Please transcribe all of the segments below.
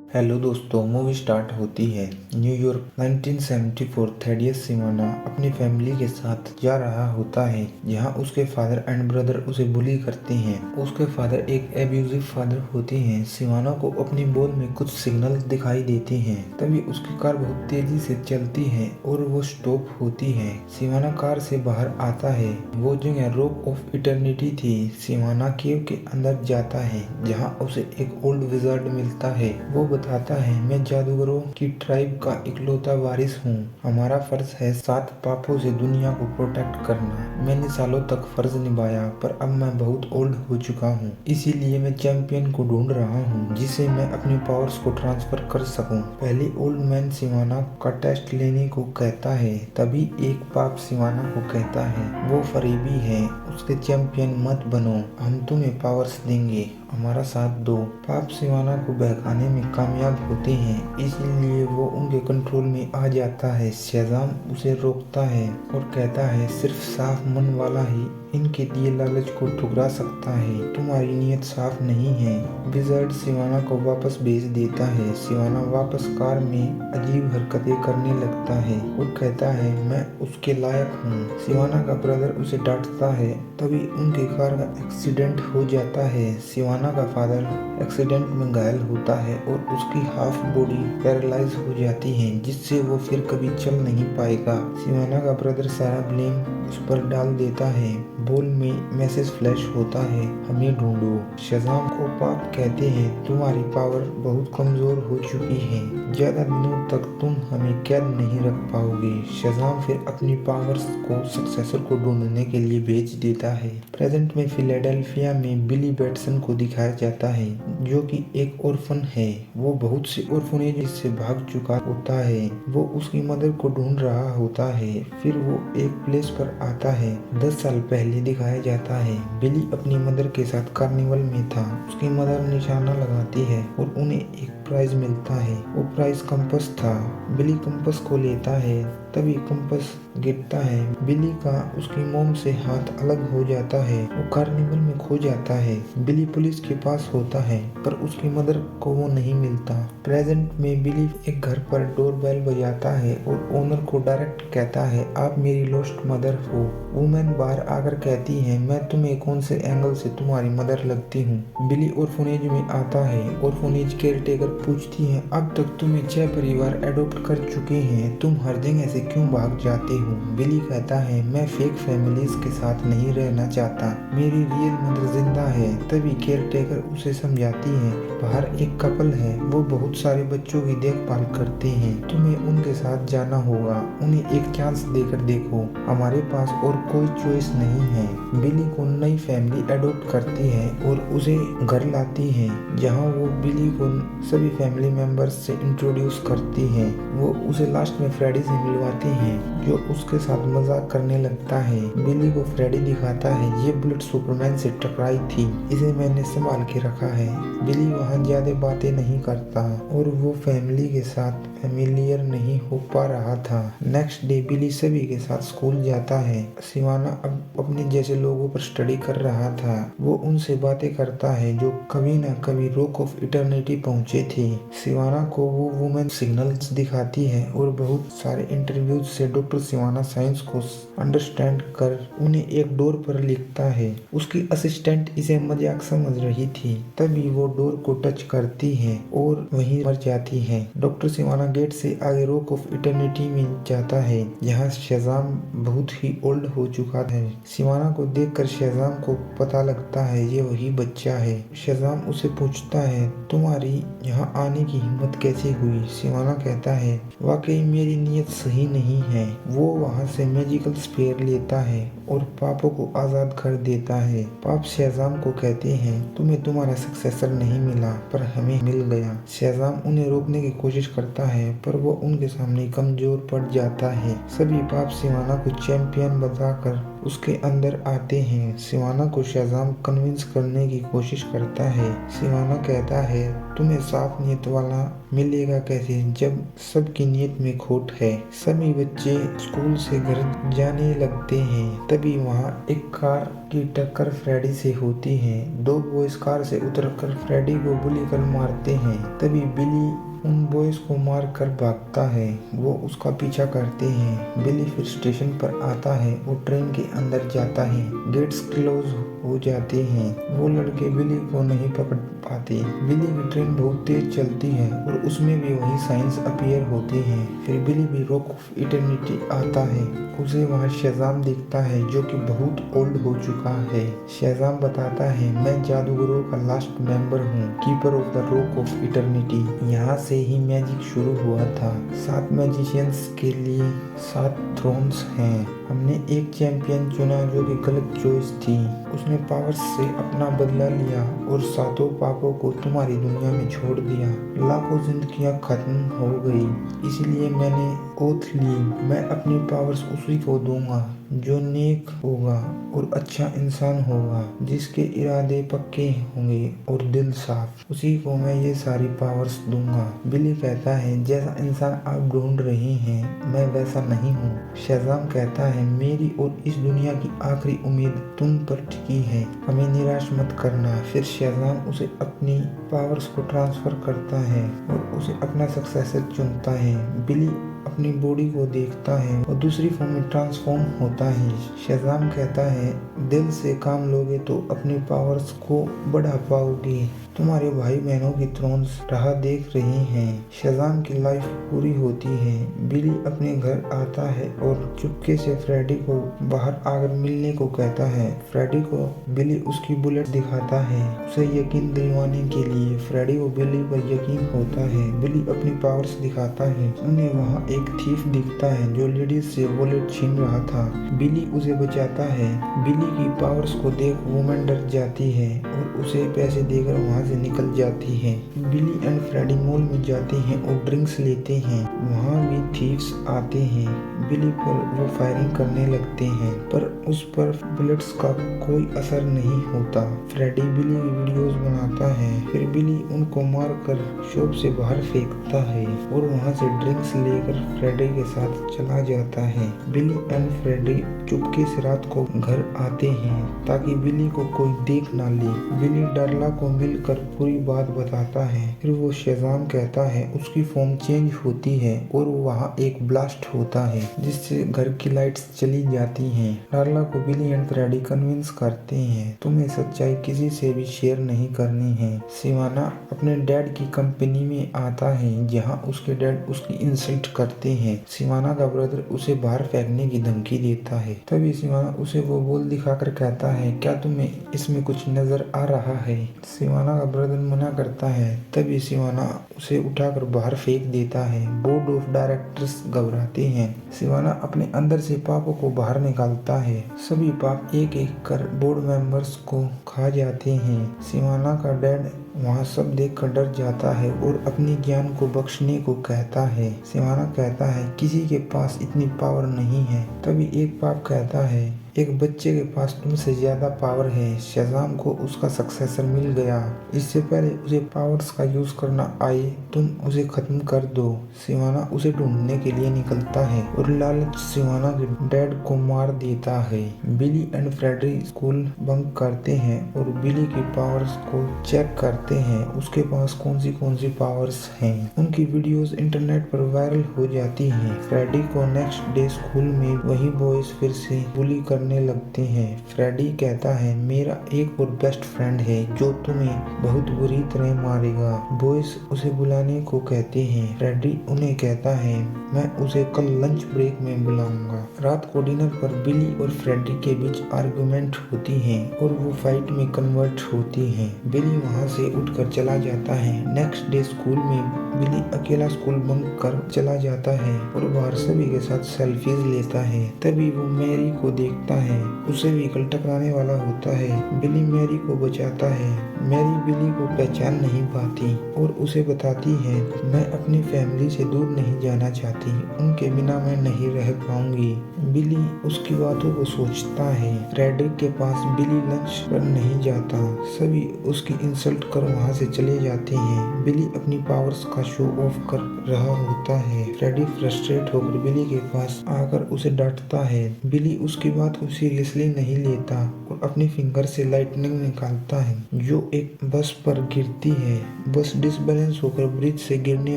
Hello दोस्तों, movie start होती है। न्यूयॉर्क 1974। थेडियस सिवाना अपनी फैमिली के साथ जा रहा होता है, जहां उसके फादर एंड ब्रदर उसे बुली करते हैं। उसके फादर एक एब्यूजिव फादर होते हैं। सिवाना को अपनी बॉल में कुछ सिग्नल दिखाई देते हैं। तभी उसकी कार बहुत तेजी से चलती है और वो स्टॉप होती है। सिवाना कार से बाहर आता है। वो जगह रॉक ऑफ इटर्निटी थी। सिवाना केव के अंदर जाता है, जहाँ उसे एक ओल्ड विजार्ड मिलता है। वो बताता है, मैं जादूगरों की ट्राइब का इकलौता वारिस हूँ। हमारा फर्ज है 7 पापों से दुनिया को प्रोटेक्ट करना। मैंने सालों तक फर्ज निभाया, पर अब मैं बहुत ओल्ड हो चुका हूँ। इसीलिए मैं चैंपियन को ढूंढ रहा हूँ, जिसे मैं अपनी पावर्स को ट्रांसफर कर सकूँ। पहले ओल्ड मैन सिवाना का टेस्ट लेने को कहता है। तभी एक पाप सिवाना को कहता है, वो फरेबी है, उसके चैंपियन मत बनो, हम तुम्हें पावर्स देंगे, हमारा साथ दो। पाप सिवाना को बहकाने में कामयाब होते हैं, इसीलिए वो उनके कंट्रोल में आ जाता है। शहजाम उसे रोकता है और कहता है, सिर्फ साफ मन वाला ही इनके दिए लालच को ठुकरा सकता है। तुम्हारी नीयत साफ नहीं है। विजार्ड सिवाना को वापस भेज देता है। सिवाना वापस कार में अजीब हरकतें करने लगता है और कहता है, मैं उसके लायक हूँ। सिवाना का ब्रदर उसे डांटता है। तभी उनके कार का एक्सीडेंट हो जाता है। सिवाना का फादर एक्सीडेंट में घायल होता है और उसकी हाफ बॉडी पैरालाइज हो जाती है, जिससे वो फिर कभी चल नहीं पाएगा। सिवाना का ब्रदर सारा ब्लेम उस पर डाल देता है। बॉल में मैसेज फ्लैश होता है, हमें ढूंढो। शहजाम को पाप कहते हैं, तुम्हारी पावर बहुत कमजोर हो चुकी है, ज्यादा दिनों तक तुम हमें कैद नहीं रख पाओगे। शहजाम फिर अपनी पावर्स को सक्सेसर को ढूंढने के लिए भेज देता है। प्रेजेंट में फिलाडेल्फिया में बिली बैटसन को दिखाया जाता है, जो कि एक ऑर्फन है। वो बहुत से ऑर्फनेज से भाग चुका होता है। वो उसकी मदर को ढूंढ रहा होता है। फिर वो एक प्लेस पर आता है। 10 साल पहले दिखाया जाता है। बिली अपनी मदर के साथ कार्निवल में था। उसकी मदर निशाना लगाती है और उन्हें एक प्राइज मिलता है। वो प्राइज कंपस था। बिली कंपस को लेता है, तभी कंपस गिरता है। बिली का उसकी मोम से हाथ अलग हो जाता है। वो कार्निवल में खो जाता है। बिली पुलिस के पास होता है, पर उसकी मदर को वो नहीं मिलता। प्रेजेंट में बिली एक घर पर डोरबेल बजाता है और ओनर को डायरेक्ट कहता है, आप मेरी लॉस्ट मदर हो। वुमेन बाहर आकर कहती है, मैं तुम्हें कौन से एंगल से तुम्हारी मदर लगती हूँ। बिली ऑर्फनेज में आता है। ऑर्फनेज केयर टेकर पूछती है, अब तक तुम्हें 6 परिवार एडॉप्ट कर चुके हैं, तुम हर जगह से क्यों भाग जाते हो। बिली कहता है, मैं फेक फैमिलीज के साथ नहीं रहना चाहता, मेरी रियल मदर जिंदा है। तभी केयर टेकर उसे समझाती है, बाहर एक कपल है, वो बहुत सारे बच्चों की देखभाल करते हैं, तुम्हें उनके साथ जाना होगा, उन्हें एक चांस देकर देखो, हमारे पास और कोई चॉइस नहीं है। बिली को नई फैमिली एडॉप्ट करती है और उसे घर लाती है, जहां वो बिली को सभी फैमिली मेंबर्स से इंट्रोड्यूस करती है। वो उसे लास्ट में फ्रेडी से मिलवाती है, जो उसके साथ मजाक करने लगता है। बिली को फ्रेडी दिखाता है, ये बुलेट सुपरमैन से टकराई थी, इसे मैंने संभाल के रखा है। बिली वहाँ ज्यादा बातें नहीं करता और वो फैमिली के साथ फैमिलियर नहीं हो पा रहा था। नेक्स्ट डे बिली सभी के साथ स्कूल जाता है। सिवाना अब अपने जैसे लोगों पर स्टडी कर रहा था। वो उनसे बातें करता है जो कभी न कभी रॉक ऑफ इटर्निटी पहुंचे थे। सिवाना को वो वुमेन सिग्नल्स दिखाती है और बहुत सारे इंटरव्यूज से डॉक्टर सिवाना साइंस को अंडरस्टैंड कर उन्हें एक डोर पर लिखता है। उसकी असिस्टेंट इसे मजाक समझ रही थी। तभी वो डोर को टच करती है और वहीं मर जाती है। डॉक्टर सिवाना गेट से आगे रॉक ऑफ इटर्निटी में जाता है, जहाँ शहजाम बहुत ही ओल्ड हो चुका है। सिवाना को देखकर शहजाम को पता लगता है ये वही बच्चा है। शहजाम उसे पूछता है, तुम्हारी यहाँ आने की हिम्मत कैसे हुई। सिवाना कहता है, वाकई मेरी नीयत सही नहीं है। वो वहाँ से मैजिकल स्फीयर लेता है और पापों को आजाद कर देता है। पाप शहजाम को कहते हैं, तुम्हें तुम्हारा सक्सेसर नहीं मिला, पर हमें मिल गया। शहजाम उन्हें रोकने की कोशिश करता है, पर वो उनके सामने कमजोर पड़ जाता है। सभी पाप सिवाना को चैंपियन बताकर उसके अंदर आते हैं। सिवाना को शेजाम कन्विंस करने की कोशिश करता है। सिवाना कहता है तुम्हें साफ नीयत वाला मिलेगा कैसे जब सबकी नीयत में खोट है। सभी बच्चे स्कूल से घर जाने लगते हैं। तभी वहाँ एक कार की टक्कर फ्रेडी से होती है। दो बॉयज कार से उतरकर फ्रेडी को बुली कर मारते हैं। तभी बिली उन बॉयज को मार कर भागता है। वो उसका पीछा करते हैं। बिली फिर स्टेशन पर आता है और ट्रेन के अंदर जाता है। गेट्स क्लोज हो जाते हैं। वो लड़के बिली को नहीं पकड़ पाते। बिली की ट्रेन बहुत तेज चलती है और उसमें भी वही साइंस अपीयर होते हैं। फिर बिली भी रॉक ऑफ इटर्निटी आता है। उसे वहाँ शेजाम दिखता है जो कि बहुत ओल्ड हो चुका है। शेजाम बताता है मैं जादूगरों का लास्ट मेंबर हूँ, keeper of the rock of eternity. यहाँ से ही मैजिक शुरू हुआ था। 7 मैजिशियंस के लिए 7 थ्रोन्स हैं। हमने एक चैंपियन चुना जो कि गलत चॉइस थी। उसने पावर्स से अपना बदला लिया और 7 पापों को तुम्हारी दुनिया में छोड़ दिया। लाखों जिंदगियां खत्म हो गई। इसलिए मैंने ओथ ली, मैं अपनी पावर्स उसी को दूंगा जो नेक होगा और अच्छा इंसान होगा, जिसके इरादे पक्के होंगे और दिल साफ, उसी को मैं ये सारी पावर्स दूंगा। बिली कहता है जैसा इंसान आप ढूंढ रहे हैं मैं वैसा नहीं हूँ। शेजाम कहता है मेरी और इस दुनिया की आखिरी उम्मीद तुम पर टिकी है, हमें निराश मत करना। फिर शेजाम उसे अपनी पावर्स को ट्रांसफर करता है और उसे अपना सक्सेसर चुनता है। बिली अपनी बॉडी को देखता है और दूसरी फॉर्म में ट्रांसफॉर्म होता है। शेजाम कहता है दिल से काम लोगे तो अपनी पावर्स को बढ़ा पाओगे। तुम्हारे भाई बहनों की थ्रोन्स राह देख रही हैं। शेजाम की लाइफ पूरी होती है। बिली अपने घर आता है और चुपके से फ्रेडी को बाहर आकर मिलने को कहता है। फ्रेडी को बिली उसकी बुलेट दिखाता है उसे यकीन दिलवाने के लिए। फ्रेडी को बिली पर यकीन होता है। बिली अपनी पावर्स दिखाता है। उन्हें वहाँ एक थीफ दिखता है जो लेडीज से वॉलेट छीन रहा था। बिली उसे बचाता है। बिली की पावर्स को देख वुमन डर जाती है और उसे पैसे देकर वहाँ से निकल जाती है। बिली एंड फ्रेडी मॉल में जाते हैं और ड्रिंक्स लेते हैं। वहाँ भी थीव्स आते हैं। बिली पर वो फायरिंग करने लगते हैं पर उस पर बुलेट्स का कोई असर नहीं होता। फ्रेडी बिली की वीडियोस बनाता है। फिर बिली उनको मारकर शॉप से बाहर फेंकता है और वहाँ से ड्रिंक्स लेकर फ्रेडी के साथ चला जाता है। बिली एंड फ्रेडी चुपके से रात को घर आते हैं ताकि बिली को कोई देख ना ले। बिली डार्ला को मिलकर पूरी बात बताता है। फिर वो शेजाम कहता है उसकी फॉर्म चेंज होती है और वहाँ एक ब्लास्ट होता है जिससे घर की लाइट्स चली जाती हैं। डार्ला को बिली एंड फ्रेडी कन्विंस करते हैं तुम्हें सच्चाई किसी से भी शेयर नहीं करनी है। सिवाना अपने डैड की कंपनी में आता है जहाँ उसके डैड उसकी इंसल्ट करते हैं। सिवाना का ब्रदर उसे बाहर फेंकने की धमकी देता है। तभी सिवाना उसे वो बॉल दिखाकर कहता है क्या तुम्हें इसमें कुछ नजर आ रहा है। सिवाना का ब्रदर मना करता है। तभी सिवाना उसे उठाकर बाहर फेंक देता है। बोर्ड ऑफ डायरेक्टर्स घबराते हैं। सिवाना अपने अंदर से पापों को बाहर निकालता है। सभी पाप एक एक कर बोर्ड मेंबर्स को खा जाते हैं। सिवाना का डैड वहाँ सब देखकर डर जाता है और अपनी ज्ञान को बख्शने को कहता है। सिवाना कहता है किसी के पास इतनी पावर नहीं है। तभी एक पाप कहता है एक बच्चे के पास तुमसे ज्यादा पावर है। शेजाम को उसका सक्सेसर मिल गया। इससे पहले उसे पावर्स का यूज करना आए तुम उसे खत्म कर दो। सिवाना उसे ढूंढने के लिए निकलता है और लालच सिवाना के डैड को मार देता है। बिली एंड फ्रेडी स्कूल बंक करते हैं और बिली की पावर्स को चेक करते हैं उसके पास कौन सी पावर्स हैं। उनकी वीडियोस इंटरनेट पर वायरल हो जाती हैं। फ्रेडी को नेक्स्ट डे स्कूल में वही बॉयज फिर से बुली करने लगते हैं। फ्रेडी कहता है मेरा एक और बेस्ट फ्रेंड है जो तुम्हें बहुत बुरी तरह मारेगा। बॉयज उसे बुलाने को कहते हैं। फ्रेडी उन्हें कहता है मैं उसे कल लंच ब्रेक में बुलाऊंगा। रात को डिनर पर बिली और फ्रेडी के बीच आर्गुमेंट होती है और वो फाइट में कन्वर्ट होती है। बिली वहाँ से उठकर चला जाता है। नेक्स्ट डे स्कूल में बिली अकेला स्कूल बंक कर चला जाता है और बाहर सभी के साथ सेल्फीज लेता है। तभी वो मैरी को देखता है, उसे व्हीकल टकराने वाला होता है। बिली मैरी को बचाता है। मैरी बिली को पहचान नहीं पाती और उसे बताती है, मैं अपनी फैमिली से दूर नहीं जाना चाहती, उनके बिना मैं नहीं रह पाऊंगी। बिली उसकी बातों को सोचता है। फ्रेडरिक के पास बिली लंच पर नहीं जाता। सभी उसकी इंसल्ट कर वहाँ से चले जाते हैं। बिली अपनी पावर्स का शो ऑफ कर रहा होता है। फ्रेडी फ्रस्ट्रेट होकर बिली के पास आकर उसे डांटता है। बिली उसकी बात को सीरियसली नहीं लेता और अपनी फिंगर से लाइटनिंग निकालता है जो एक बस पर गिरती है। बस डिसबैलेंस होकर ब्रिज से गिरने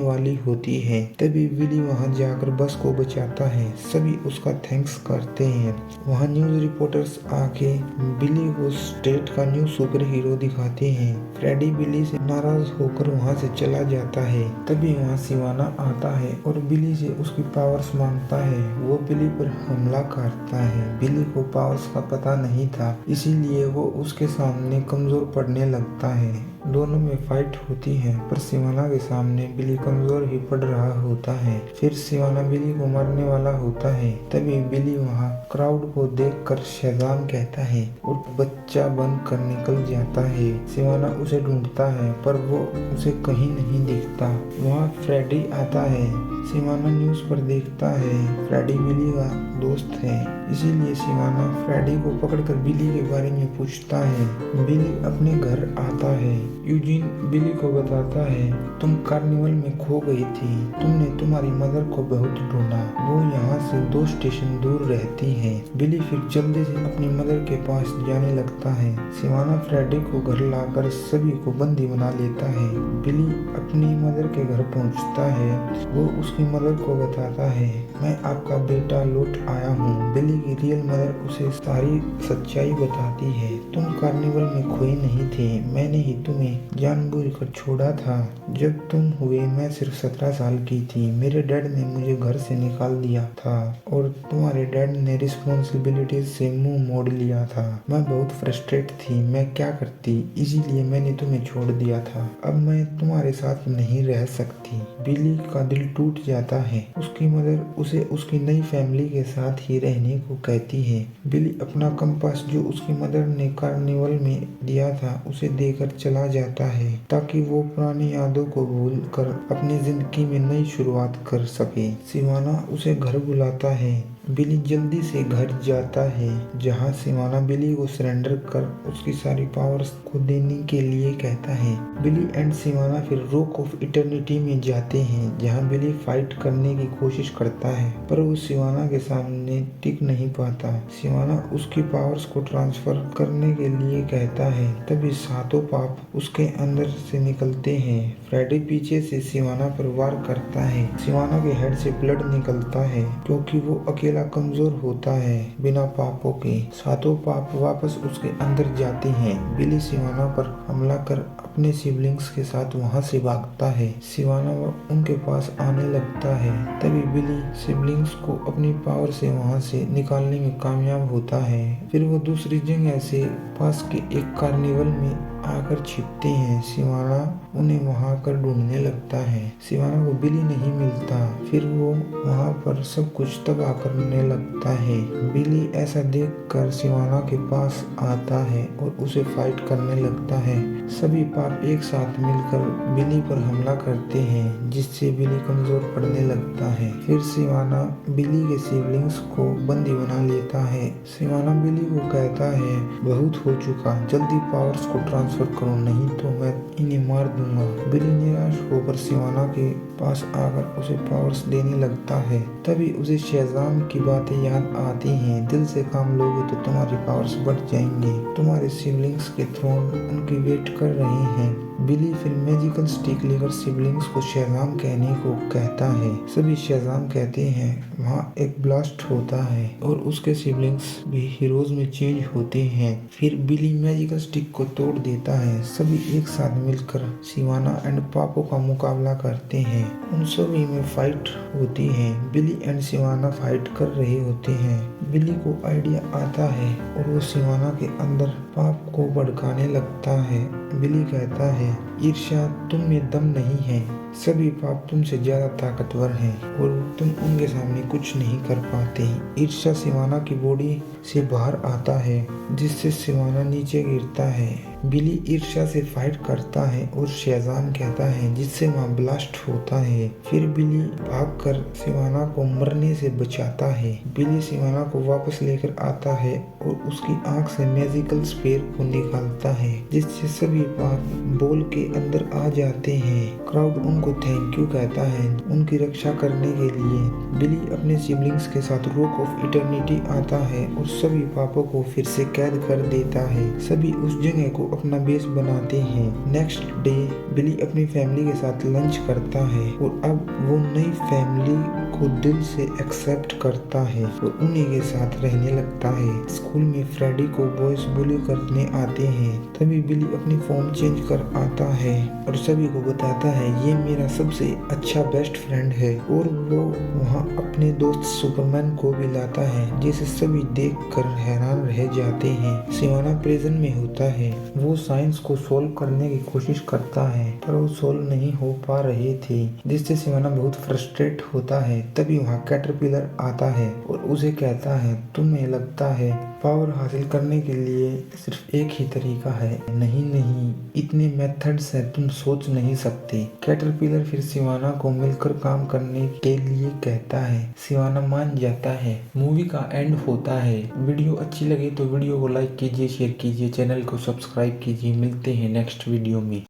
वाली होती है। तभी बिली वहां जाकर बस को बचाता है। सभी उसका थैंक्स करते हैं। वहां न्यूज रिपोर्टर्स आके बिली को स्टेट का न्यू सुपर हीरो दिखाते हैं। फ्रेडी बिली से नाराज होकर वहां से चला जाता है। तभी वहां सिवाना आता है और बिली से उसकी पावर्स मांगता है। वो बिली पर हमला करता है। बिली को पावर्स का पता नहीं था, इसीलिए वो उसके सामने कमजोर पड़ने लगता है। दोनों में फाइट होती है, पर सिवाना के सामने बिली कमजोर ही पड़ रहा होता है। फिर सिवाना बिली को मारने वाला होता है। तभी बिली वहाँ क्राउड को देखकर शज़ाम कहता है और बच्चा बनकर निकल जाता है। सिवाना उसे ढूंढता है पर वो उसे कहीं नहीं दिखता। वहाँ फ्रेडी आता है। सिवाना न्यूज पर देखता है फ्रेडी बिली का दोस्त है, इसीलिए सिवाना फ्रेडी को पकड़कर बिली के बारे में पूछता है। बिली अपने घर आता है। यूजीन बिली को बताता है, तुम कार्निवल में खो गई थी, तुमने तुम्हारी मदर को बहुत ढूंढा, वो यहाँ से 2 स्टेशन दूर रहती है। बिली फिर जल्दी से अपनी मदर के पास जाने लगता है। सिवाना फ्रेडी को घर लाकर सभी को बंदी बना लेता है। बिली अपनी मदर के घर पहुँचता है। वो उसकी मदर को बताता है, मैं आपका बेटा लौट आया हूँ। बिली की रियल मदर उसे सारी सच्चाई बताती है। तुम कार्निवल में खोई नहीं थे, मैंने ही तुम्हें जानबूझकर छोड़ा था। जब तुम हुए मैं सिर्फ 17 साल की थी। मेरे डैड ने मुझे घर से निकाल दिया था और तुम्हारे डैड ने रिस्पॉन्सिबिलिटीज से मुंह मोड़ लिया था। मैं बहुत फ्रस्ट्रेट थी, मैं क्या करती, इसीलिए मैंने तुम्हें छोड़ दिया था। अब मैं तुम्हारे साथ नहीं रह सकती। बिली का दिल टूट जाता है। उसकी मदर उसे उसकी नई फैमिली के साथ ही रहने को कहती है। बिली अपना कंपास जो उसकी मदर ने कार्निवल में दिया था उसे देकर चला जाता है ताकि वो पुरानी यादों को भूल कर अपनी जिंदगी में नई शुरुआत कर सके। सिवाना उसे घर बुलाता है। बिली जल्दी से घर जाता है जहां सिवाना बिली को सरेंडर कर उसकी सारी पावर्स को देने के लिए कहता है। बिली एंड सिवाना फिर रॉक ऑफ इटर्निटी में जाते हैं जहां बिली फाइट करने की कोशिश करता है पर वो सिवाना के सामने टिक नहीं पाता। सिवाना उसकी पावर्स को ट्रांसफर करने के लिए कहता है। तभी 7 पाप उसके अंदर से निकलते हैं। फ्रेडी पीछे से सिवाना पर वार करता है। सिवाना के हेड से ब्लड निकलता है क्योंकि वो अकेला कमजोर होता है बिना पापों के। 7 पाप वापस उसके अंदर जाते हैं। बिली सिवाना पर हमला कर अपने सिबलिंग्स के साथ वहां से भागता है। सिवाना उनके पास आने लगता है। तभी बिली सिबलिंग्स को अपनी पावर से वहां से निकालने में कामयाब होता है। फिर वो दूसरी जगह से पास के एक कार्निवल में आकर छिपते हैं। सिवाना उन्हें वहां कर ढूंढने लगता है। सिवाना को बिली नहीं मिलता। फिर वो वहां पर सब कुछ तबाह करने लगता है। बिली ऐसा देखकर सिवाना के पास आता है और उसे फाइट करने लगता है। सभी पाप एक साथ मिलकर बिली पर हमला करते हैं जिससे बिली कमजोर पड़ने लगता है। फिर सिवाना बिली के सिबलिंग्स को बंदी बना लेता है। सिवाना बिली को कहता है, बहुत हो चुका, जल्दी पावर्स को ट्रांसफर करो नहीं तो मैं इन्हें मार दूंगा। बिली निराश होकर सिवाना के पास आकर उसे पावर्स देने लगता है। तभी उसे शज़ाम की बातें याद आती हैं। दिल से काम लोगे तो तुम्हारी पावर्स बढ़ जाएंगे। तुम्हारे सिबलिंग्स के थ्रोन उनकी वेट कर रहे हैं। बिली फिर मैजिकल स्टिक लेकर सिबलिंग्स को शज़ाम कहने को कहता है। सभी शज़ाम कहते हैं। वहाँ एक ब्लास्ट होता है और उसके सिबलिंग्स भी हीरोज में चेंज होते हैं। फिर बिली मैजिकल स्टिक को तोड़ देता है। सभी एक साथ मिलकर सिवाना एंड पापो का मुकाबला करते हैं। उन सभी में फाइट होती है। बिली एंड सिवाना फाइट कर रहे होते हैं। बिली को आइडिया आता है और वो सिवाना के अंदर पाप को भड़काने लगता है। बिली कहता है, ईर्ष्या तुम में दम नहीं है, सभी पाप तुमसे ज्यादा ताकतवर हैं और तुम उनके सामने कुछ नहीं कर पाते। ईर्ष्या सिवाना की बॉडी से बाहर आता है जिससे सिवाना नीचे गिरता है। बिली ईर्ष्या से फाइट करता है और शेजान कहता है जिससे वहाँ ब्लास्ट होता है। फिर बिली भागकर सिवाना को मरने से बचाता है। बिली सिवाना को वापस लेकर आता है और उसकी आंख से मैजिकल स्फीयर को निकालता है जिससे सभी पाप बॉल के अंदर आ जाते हैं। क्राउड उनको थैंक यू कहता है उनकी रक्षा करने के लिए। बिली अपने सिबलिंग्स के साथ रॉक ऑफ इटर्निटी आता है और सभी पापों को फिर से कैद कर देता है। सभी उस जगह को अपना बेस बनाते हैं। नेक्स्ट डे बिली अपनी फैमिली के साथ लंच करता है और अब वो नई फैमिली को दिल से एक्सेप्ट करता है और उन्हीं के साथ रहने लगता है। स्कूल में फ्रेडी को बॉयज बुली करने आते हैं तभी बिली अपनी फॉर्म चेंज कर आता है और सभी को बताता है ये मेरा सबसे अच्छा बेस्ट फ्रेंड है और वो वहाँ अपने दोस्त सुपरमैन को भी लाता है जिसे सभी देखकर हैरान रह जाते हैं। सिवाना प्रिजन में होता है। वो साइंस को सोल्व करने की कोशिश करता है पर वो सोल्व नहीं हो पा रहे थे जिससे सिवाना बहुत फ्रस्ट्रेट होता है। तभी वहाँ कैटरपिलर आता है और उसे कहता है तुम्हें लगता है पावर हासिल करने के लिए सिर्फ एक ही तरीका है। नहीं नहीं, इतने मेथड्स हैं तुम सोच नहीं सकते। कैटरपिलर फिर सिवाना को मिलकर काम करने के लिए कहता है। सिवाना मान जाता है। मूवी का एंड होता है। वीडियो अच्छी लगे तो वीडियो को लाइक कीजिए, शेयर कीजिए, चैनल को सब्सक्राइब कीजिए। मिलते हैं नेक्स्ट वीडियो में।